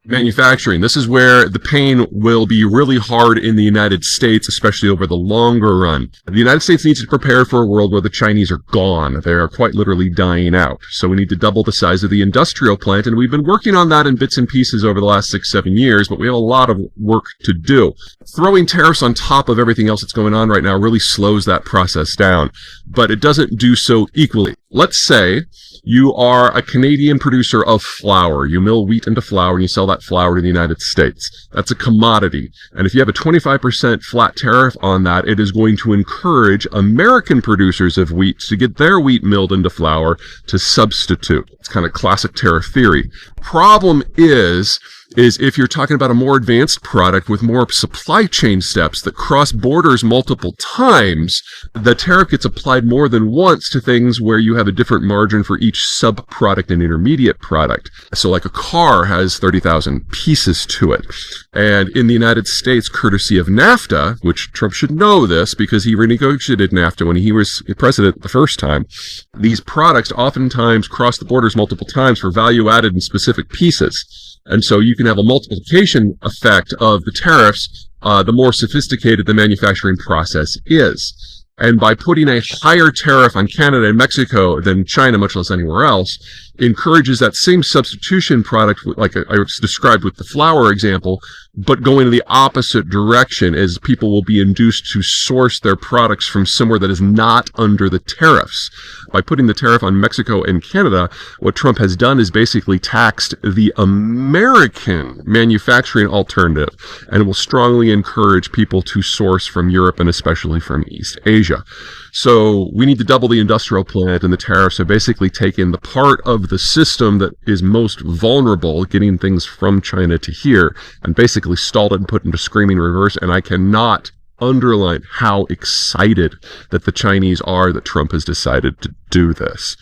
Manufacturing. This is where the pain will be really hard in the United States, especially over the longer run. The United States needs to prepare for a world where the Chinese are gone. They are quite literally dying out. So we need to double the size of the industrial plant, and we've been working on that in bits and pieces over the last 6-7 years, but we have a lot of work to do. Throwing tariffs on top of everything else that's going on right now really slows that process down, but it doesn't do so equally. Let's say you are a Canadian producer of flour. You mill wheat into flour and you sell that flour to the United States. That's a commodity. And if you have a 25% flat tariff on that, it is going to encourage American producers of wheat to get their wheat milled into flour to substitute. It's kind of classic tariff theory. Problem is if you're talking about a more advanced product with more supply chain steps that cross borders multiple times, the tariff gets applied more than once to things where you have a different margin for each sub-product and intermediate product. So like a car has 30,000 pieces to it. And in the United States, courtesy of NAFTA, which Trump should know this because he renegotiated NAFTA when he was president the first time, these products oftentimes cross the borders multiple times for value added in specific pieces. And so you can have a multiplication effect of the tariffs, the more sophisticated the manufacturing process is. And by putting a higher tariff on Canada and Mexico than China, much less anywhere else, encourages that same substitution product, like I described with the flour example, but going in the opposite direction, as people will be induced to source their products from somewhere that is not under the tariffs. By putting the tariff on Mexico and Canada, what Trump has done is basically taxed the American manufacturing alternative, and will strongly encourage people to source from Europe and especially from East Asia. So we need to double the industrial plant, and the tariffs have basically taken the part of the system that is most vulnerable, getting things from China to here, and basically stalled it and put it into screaming reverse. And I cannot underline how excited that the Chinese are that Trump has decided to do this.